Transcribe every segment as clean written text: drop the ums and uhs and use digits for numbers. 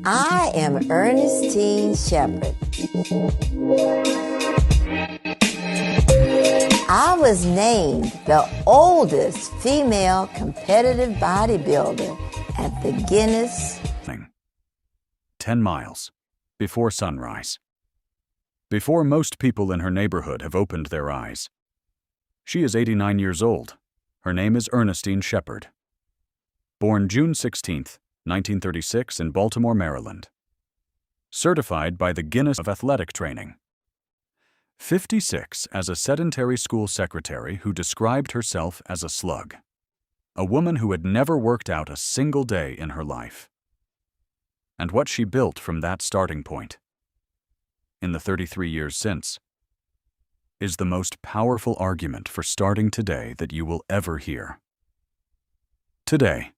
I am Ernestine Shepherd. I was named the oldest female competitive bodybuilder at the Guinness. 10 miles before sunrise. Before most people in her neighborhood have opened their eyes. She is 89 years old. Her name is Ernestine Shepherd. Born June 16, 1936 in Baltimore, Maryland. Certified by the Guinness of Athletic Training. 56 as a sedentary school secretary who described herself as a slug. A woman who had never worked out a single day in her life. And what she built from that starting point, in the 33 years since, is the most powerful argument for starting today that you will ever hear. Today,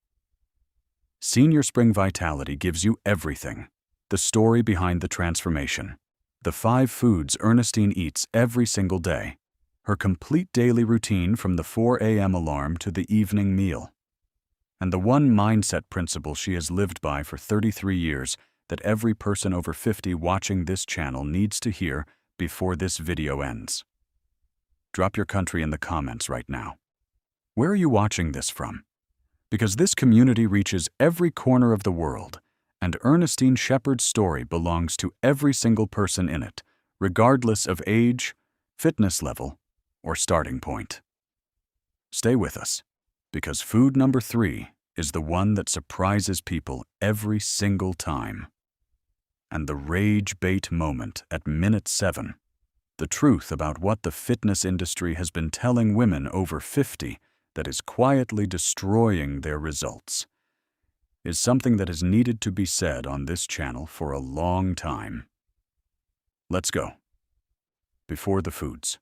Senior Spring Vitality gives you everything, the story behind the transformation, the 5 foods Ernestine eats every single day, her complete daily routine from the 4 a.m. alarm to the evening meal, and the one mindset principle she has lived by for 33 years that every person over 50 watching this channel needs to hear before this video ends. Drop your country in the comments right now. Where are you watching this from? Because this community reaches every corner of the world, and Ernestine Shepherd's story belongs to every single person in it, regardless of age, fitness level, or starting point. Stay with us, because food number 3 is the one that surprises people every single time. And the rage bait moment at minute 7, the truth about what the fitness industry has been telling women over 50 that is quietly destroying their results, is something that has needed to be said on this channel for a long time. Let's go. Before the foods.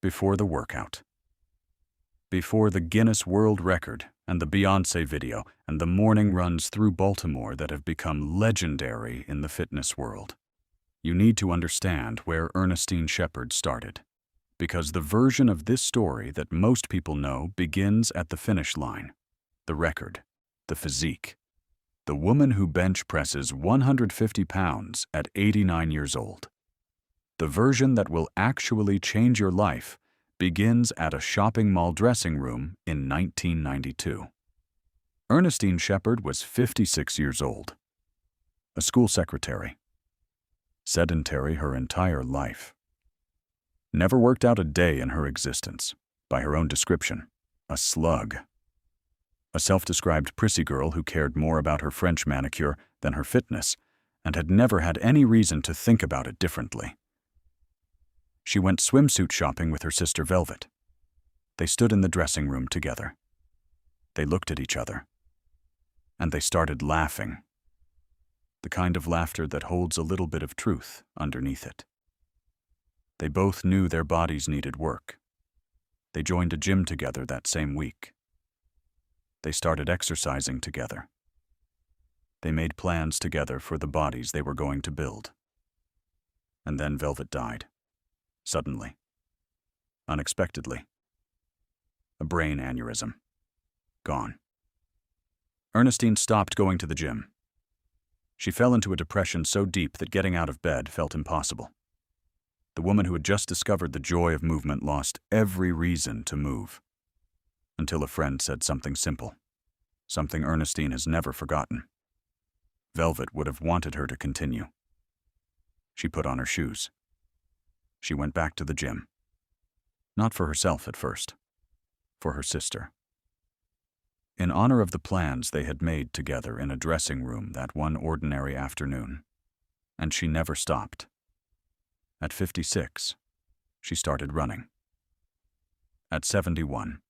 Before the workout. Before the Guinness World Record and the Beyoncé video and the morning runs through Baltimore that have become legendary in the fitness world. You need to understand where Ernestine Shepherd started, because the version of this story that most people know begins at the finish line, the record, the physique, the woman who bench presses 150 pounds at 89 years old. The version that will actually change your life begins at a shopping mall dressing room in 1992. Ernestine Shepherd was 56 years old, a school secretary, sedentary her entire life. Never worked out a day in her existence, by her own description, a slug. A self-described prissy girl who cared more about her French manicure than her fitness and had never had any reason to think about it differently. She went swimsuit shopping with her sister Velvet. They stood in the dressing room together. They looked at each other. And they started laughing. The kind of laughter that holds a little bit of truth underneath it. They both knew their bodies needed work. They joined a gym together that same week. They started exercising together. They made plans together for the bodies they were going to build. And then Velvet died. Suddenly. Unexpectedly. A brain aneurysm. Gone. Ernestine stopped going to the gym. She fell into a depression so deep that getting out of bed felt impossible. The woman who had just discovered the joy of movement lost every reason to move. Until a friend said something simple. Something Ernestine has never forgotten. Velvet would have wanted her to continue. She put on her shoes. She went back to the gym. Not for herself at first. For her sister. In honor of the plans they had made together in a dressing room that one ordinary afternoon. And she never stopped. At 56, she started running. At 71,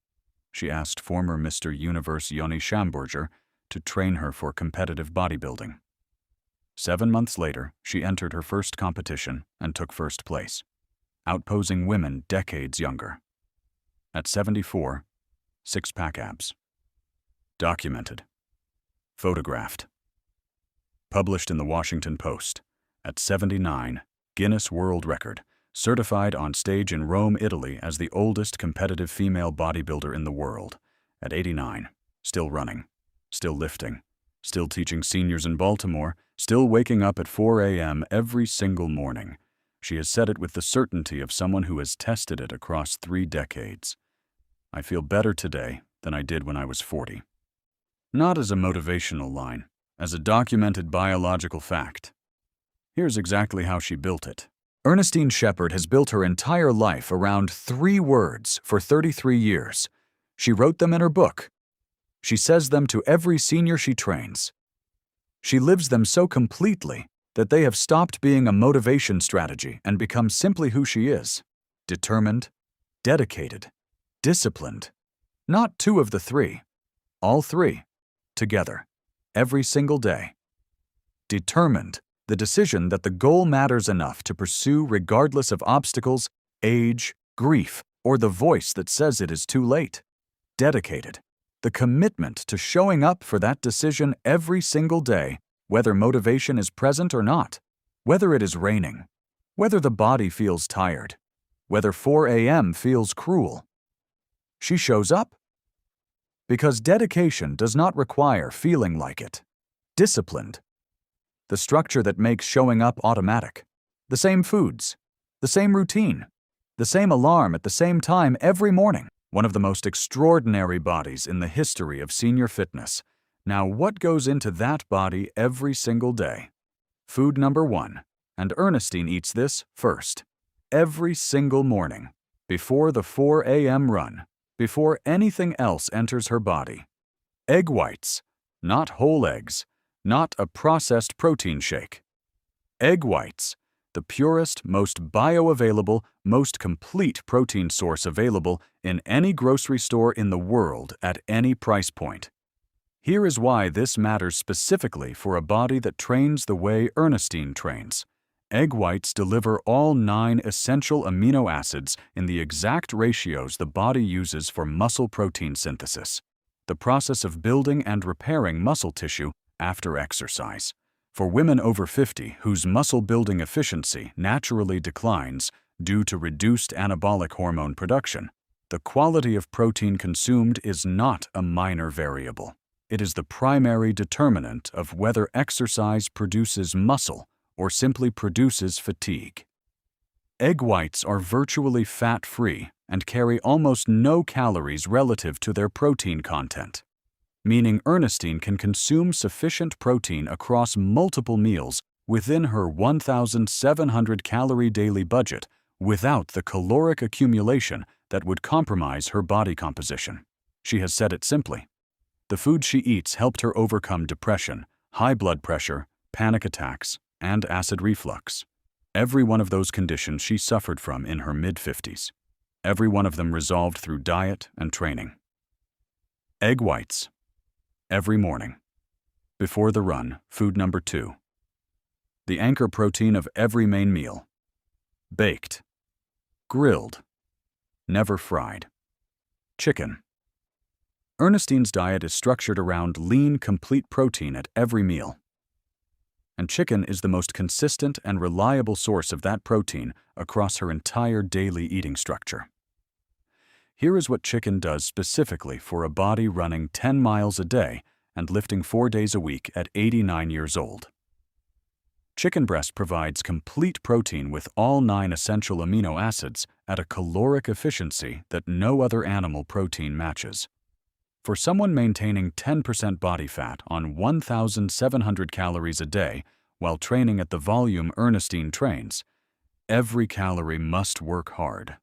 she asked former Mr. Universe Yoni Schamberger to train her for competitive bodybuilding. 7 months later, she entered her first competition and took first place, outposing women decades younger. At 74, 6-pack abs. Documented. Photographed. Published in the Washington Post. At 79, Guinness World Record, certified on stage in Rome, Italy as the oldest competitive female bodybuilder in the world. At 89, still running, still lifting, still teaching seniors in Baltimore still waking up at 4 a.m. every single morning. She has said it with the certainty of someone who has tested it across 3 decades. I feel better today than I did when I was 40. Not as a motivational line, as a documented biological fact. Here's exactly how she built it. Ernestine Shepherd has built her entire life around 3 words for 33 years. She wrote them in her book. She says them to every senior she trains. She lives them so completely that they have stopped being a motivation strategy and become simply who she is: determined, dedicated, disciplined. Not 2 of the 3, all 3, together, every single day. Determined, the decision that the goal matters enough to pursue regardless of obstacles, age, grief, or the voice that says it is too late. Dedicated, the commitment to showing up for that decision every single day, whether motivation is present or not, whether it is raining, whether the body feels tired, whether 4 a.m. feels cruel. She shows up because dedication does not require feeling like it. Disciplined, the structure that makes showing up automatic. The same foods, the same routine, the same alarm at the same time every morning. One of the most extraordinary bodies in the history of senior fitness. Now, what goes into that body every single day? Food number 1, and Ernestine eats this first. Every single morning, before the 4 a.m. run, before anything else enters her body. Egg whites, not whole eggs, not a processed protein shake. Egg whites, the purest, most bioavailable, most complete protein source available in any grocery store in the world at any price point. Here is why this matters specifically for a body that trains the way Ernestine trains. Egg whites deliver all 9 essential amino acids in the exact ratios the body uses for muscle protein synthesis, the process of building and repairing muscle tissue after exercise. For women over 50 whose muscle-building efficiency naturally declines due to reduced anabolic hormone production, the quality of protein consumed is not a minor variable. It is the primary determinant of whether exercise produces muscle or simply produces fatigue. Egg whites are virtually fat-free and carry almost no calories relative to their protein content, meaning Ernestine can consume sufficient protein across multiple meals within her 1,700-calorie daily budget without the caloric accumulation that would compromise her body composition. She has said it simply. The food she eats helped her overcome depression, high blood pressure, panic attacks, and acid reflux. Every one of those conditions she suffered from in her mid-50s. Every one of them resolved through diet and training. Egg whites. Every morning. Before the run, food number 2. The anchor protein of every main meal. Baked. Grilled. Never fried. Chicken. Ernestine's diet is structured around lean, complete protein at every meal. And chicken is the most consistent and reliable source of that protein across her entire daily eating structure. Here is what chicken does specifically for a body running 10 miles a day and lifting 4 days a week at 89 years old. Chicken breast provides complete protein with all 9 essential amino acids at a caloric efficiency that no other animal protein matches. For someone maintaining 10% body fat on 1,700 calories a day while training at the volume Ernestine trains, every calorie must work hard.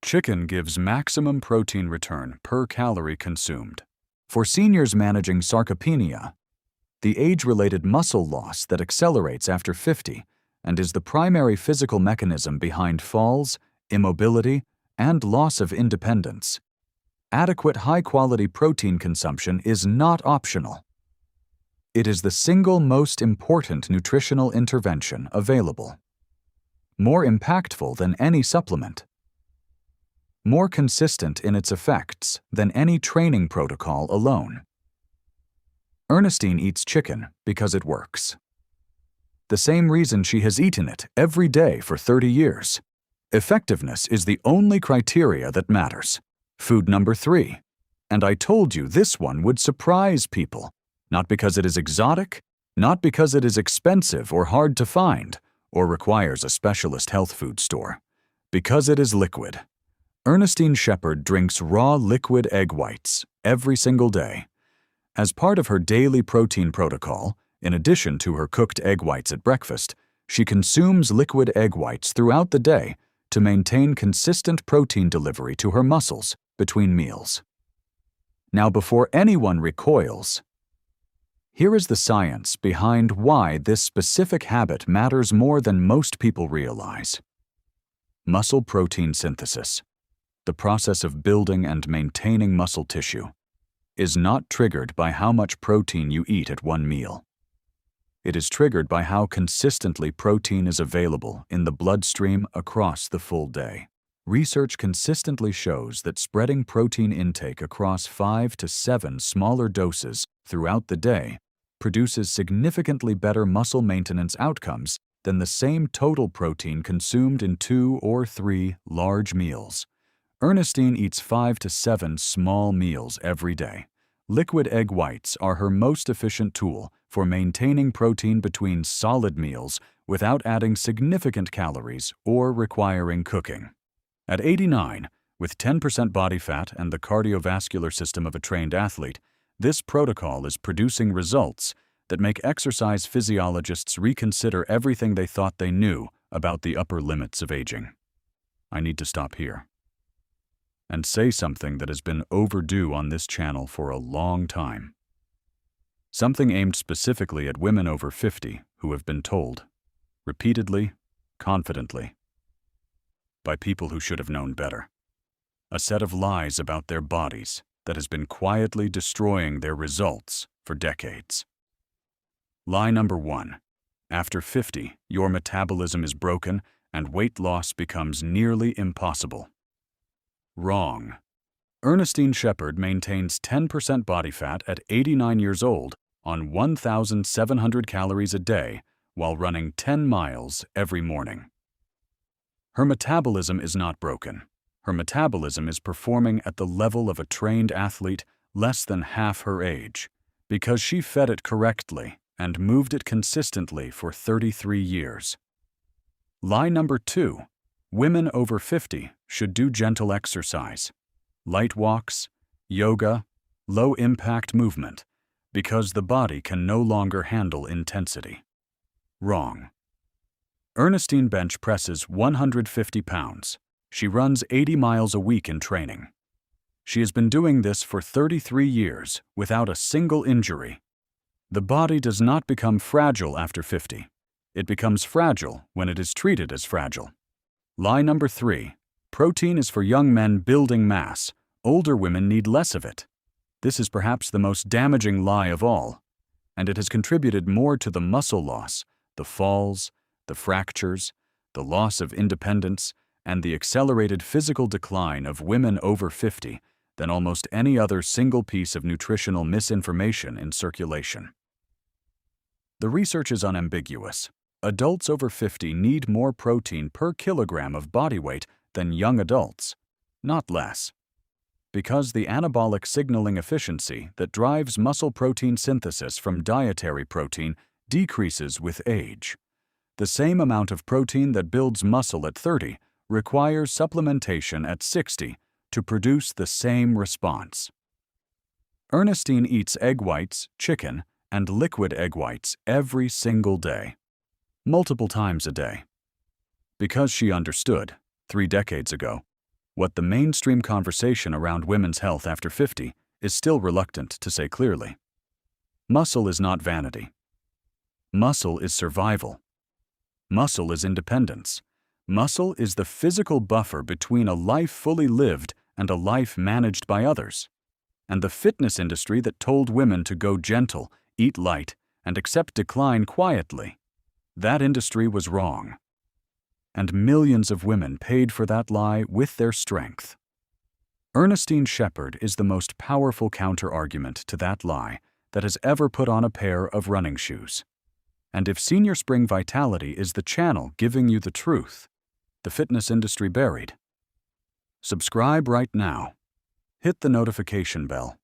Chicken gives maximum protein return per calorie consumed. For seniors managing sarcopenia, the age-related muscle loss that accelerates after 50 and is the primary physical mechanism behind falls, immobility, and loss of independence, adequate high-quality protein consumption is not optional. It is the single most important nutritional intervention available. More impactful than any supplement. More consistent in its effects than any training protocol alone. Ernestine eats chicken because it works. The same reason she has eaten it every day for 30 years. Effectiveness is the only criteria that matters. Food number 3. And I told you this one would surprise people, not because it is exotic, Not because it is expensive or hard to find, or requires a specialist health food store. Because it is liquid. Ernestine Shepherd drinks raw liquid egg whites every single day. As part of her daily protein protocol, in addition to her cooked egg whites at breakfast, she consumes liquid egg whites throughout the day to maintain consistent protein delivery to her muscles between meals. Now, before anyone recoils, here is the science behind why this specific habit matters more than most people realize. Muscle protein synthesis, the process of building and maintaining muscle tissue, is not triggered by how much protein you eat at one meal. It is triggered by how consistently protein is available in the bloodstream across the full day. Research consistently shows that spreading protein intake across 5 to 7 smaller doses throughout the day produces significantly better muscle maintenance outcomes than the same total protein consumed in 2 or 3 large meals. Ernestine eats 5 to 7 small meals every day. Liquid egg whites are her most efficient tool for maintaining protein between solid meals without adding significant calories or requiring cooking. At 89, with 10% body fat and the cardiovascular system of a trained athlete, this protocol is producing results that make exercise physiologists reconsider everything they thought they knew about the upper limits of aging. I need to stop here and say something that has been overdue on this channel for a long time. Something aimed specifically at women over 50 who have been told, repeatedly, confidently, by people who should have known better. A set of lies about their bodies that has been quietly destroying their results for decades. Lie number 1. After 50, your metabolism is broken and weight loss becomes nearly impossible. Wrong. Ernestine Shepherd maintains 10% body fat at 89 years old on 1,700 calories a day while running 10 miles every morning. Her metabolism is not broken. Her metabolism is performing at the level of a trained athlete less than half her age because she fed it correctly and moved it consistently for 33 years. Lie number 2. Women over 50 should do gentle exercise, light walks, yoga, low-impact movement, because the body can no longer handle intensity. Wrong. Ernestine bench presses 150 pounds. She runs 80 miles a week in training. She has been doing this for 33 years without a single injury. The body does not become fragile after 50. It becomes fragile when it is treated as fragile. Lie number 3. Protein is for young men building mass. Older women need less of it. This is perhaps the most damaging lie of all, and it has contributed more to the muscle loss, the falls, the fractures, the loss of independence, and the accelerated physical decline of women over 50 than almost any other single piece of nutritional misinformation in circulation. The research is unambiguous. Adults over 50 need more protein per kilogram of body weight than young adults, not less. Because the anabolic signaling efficiency that drives muscle protein synthesis from dietary protein decreases with age. The same amount of protein that builds muscle at 30 requires supplementation at 60 to produce the same response. Ernestine eats egg whites, chicken, and liquid egg whites every single day, multiple times a day, because she understood, 3 decades ago, what the mainstream conversation around women's health after 50 is still reluctant to say clearly. Muscle is not vanity. Muscle is survival. Muscle is independence. Muscle is the physical buffer between a life fully lived and a life managed by others. And the fitness industry that told women to go gentle, eat light, and accept decline quietly, that industry was wrong. And millions of women paid for that lie with their strength. Ernestine Shepherd is the most powerful counter-argument to that lie that has ever put on a pair of running shoes. And if Senior Spring Vitality is the channel giving you the truth, the fitness industry buried, subscribe right now. Hit the notification bell.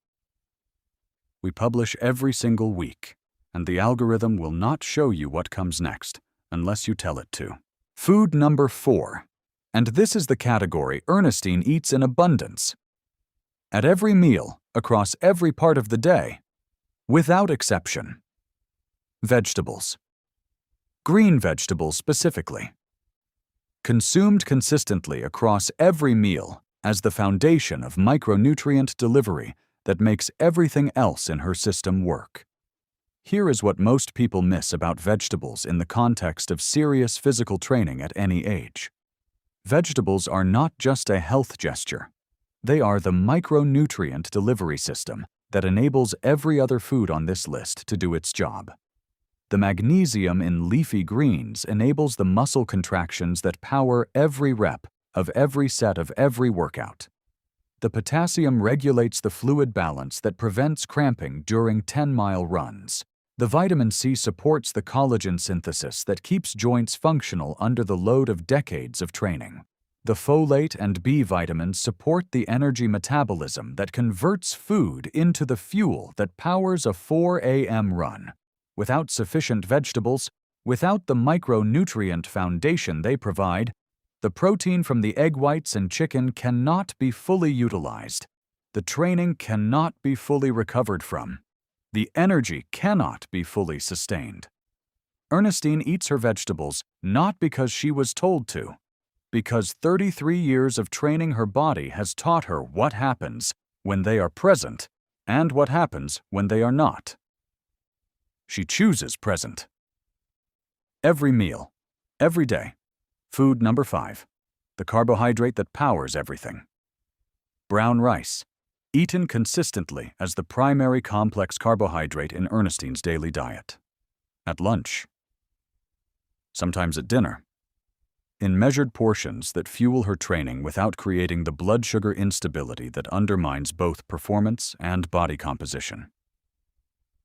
We publish every single week, and the algorithm will not show you what comes next unless you tell it to. Food number 4. And this is the category Ernestine eats in abundance. At every meal, across every part of the day, without exception. Vegetables. Green vegetables specifically. Consumed consistently across every meal as the foundation of micronutrient delivery that makes everything else in her system work. Here is what most people miss about vegetables in the context of serious physical training at any age. Vegetables are not just a health gesture. They are the micronutrient delivery system that enables every other food on this list to do its job. The magnesium in leafy greens enables the muscle contractions that power every rep of every set of every workout. The potassium regulates the fluid balance that prevents cramping during 10-mile runs. The vitamin C supports the collagen synthesis that keeps joints functional under the load of decades of training. The folate and B vitamins support the energy metabolism that converts food into the fuel that powers a 4 a.m. run. Without sufficient vegetables, without the micronutrient foundation they provide, the protein from the egg whites and chicken cannot be fully utilized. The training cannot be fully recovered from. The energy cannot be fully sustained. Ernestine eats her vegetables not because she was told to, because 33 years of training her body has taught her what happens when they are present and what happens when they are not. She chooses present. Every meal, every day. Food number 5, the carbohydrate that powers everything. Brown rice, eaten consistently as the primary complex carbohydrate in Ernestine's daily diet. At lunch. Sometimes at dinner. In measured portions that fuel her training without creating the blood sugar instability that undermines both performance and body composition.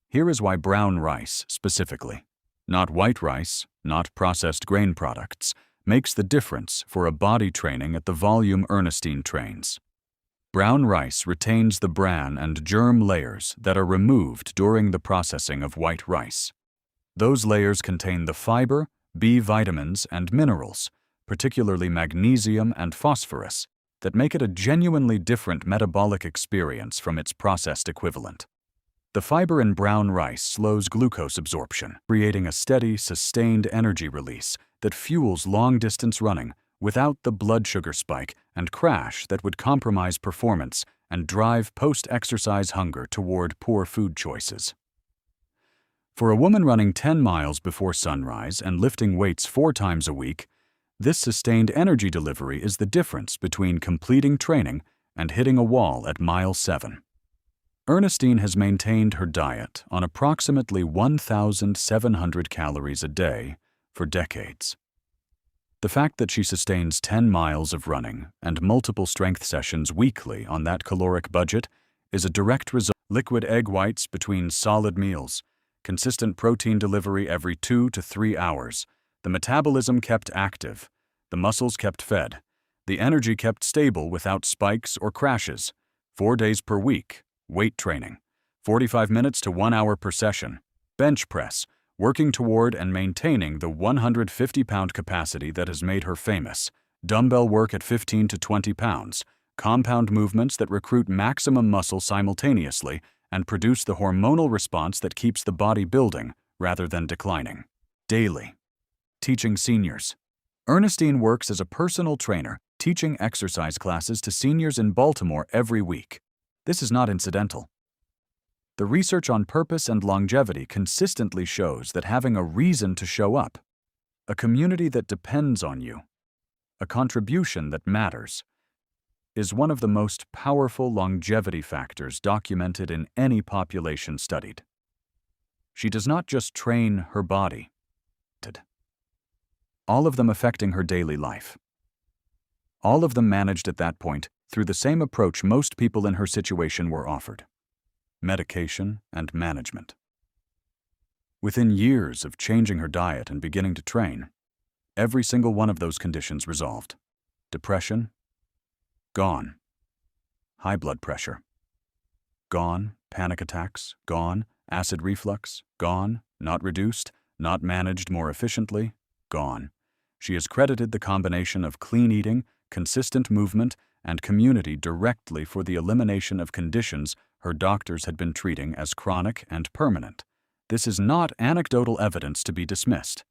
Here is why brown rice, specifically, not white rice, not processed grain products, makes the difference for a body training at the volume Ernestine trains. Brown rice retains the bran and germ layers that are removed during the processing of white rice. Those layers contain the fiber, B vitamins, and minerals, particularly magnesium and phosphorus, that make it a genuinely different metabolic experience from its processed equivalent. The fiber in brown rice slows glucose absorption, creating a steady, sustained energy release that fuels long-distance running without the blood sugar spike and crash that would compromise performance and drive post-exercise hunger toward poor food choices. For a woman running 10 miles before sunrise and lifting weights 4 times a week, this sustained energy delivery is the difference between completing training and hitting a wall at mile 7. Ernestine has maintained her diet on approximately 1,700 calories a day for decades. The fact that she sustains 10 miles of running and multiple strength sessions weekly on that caloric budget is a direct result. Liquid egg whites between solid meals, consistent protein delivery every 2 to 3 hours, the metabolism kept active, the muscles kept fed, the energy kept stable without spikes or crashes, 4 days per week, weight training, 45 minutes to 1 hour per session, bench press, working toward and maintaining the 150-pound capacity that has made her famous, dumbbell work at 15 to 20 pounds, compound movements that recruit maximum muscle simultaneously and produce the hormonal response that keeps the body building rather than declining. Daily. Teaching seniors. Ernestine works as a personal trainer, teaching exercise classes to seniors in Baltimore every week. This is not incidental. The research on purpose and longevity consistently shows that having a reason to show up, a community that depends on you, a contribution that matters, is one of the most powerful longevity factors documented in any population studied. She does not just train her body, all of them affecting her daily life. All of them managed at that point through the same approach most people in her situation were offered: medication and management. Within years of changing her diet and beginning to train, every single one of those conditions resolved. Depression, gone. High blood pressure, gone. Panic attacks, gone. Acid reflux? Gone. Not reduced? Not managed more efficiently? Gone. She has credited the combination of clean eating, consistent movement, and community directly for the elimination of conditions her doctors had been treating as chronic and permanent. This is not anecdotal evidence to be dismissed.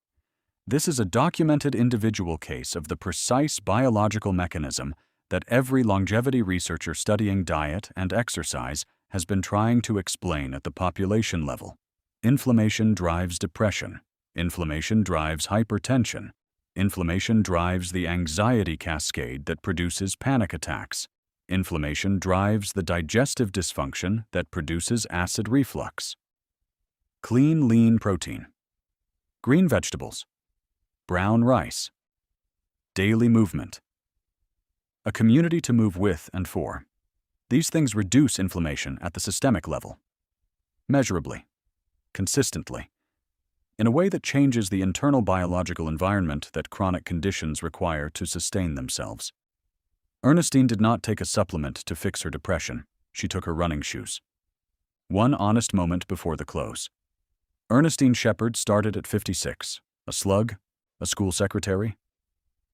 This is a documented individual case of the precise biological mechanism that every longevity researcher studying diet and exercise has been trying to explain at the population level. Inflammation drives depression. Inflammation drives hypertension. Inflammation drives the anxiety cascade that produces panic attacks. Inflammation drives the digestive dysfunction that produces acid reflux. Clean, lean protein. Green vegetables. Brown rice. Daily movement. A community to move with and for. These things reduce inflammation at the systemic level. Measurably. Consistently. In a way that changes the internal biological environment that chronic conditions require to sustain themselves. Ernestine did not take a supplement to fix her depression. She took her running shoes. One honest moment before the close. Ernestine Shepherd started at 56, a slug, a school secretary,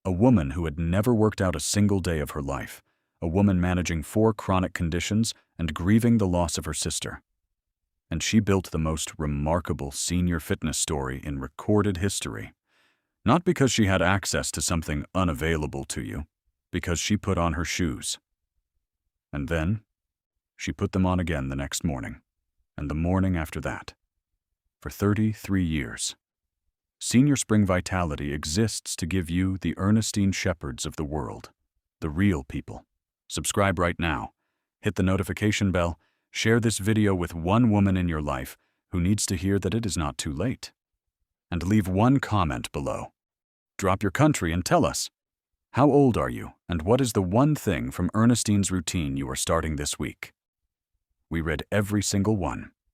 a woman who had never worked out a single day of her life, a woman managing 4 chronic conditions and grieving the loss of her sister. And she built the most remarkable senior fitness story in recorded history. Not because she had access to something unavailable to you, because she put on her shoes. And then, she put them on again the next morning, and the morning after that. For 33 years. Senior Spring Vitality exists to give you the Ernestine Shepherds of the world, the real people. Subscribe right now, hit the notification bell, share this video with one woman in your life who needs to hear that it is not too late. And leave one comment below. Drop your country and tell us. How old are you, and what is the one thing from Ernestine's routine you are starting this week? We read every single one.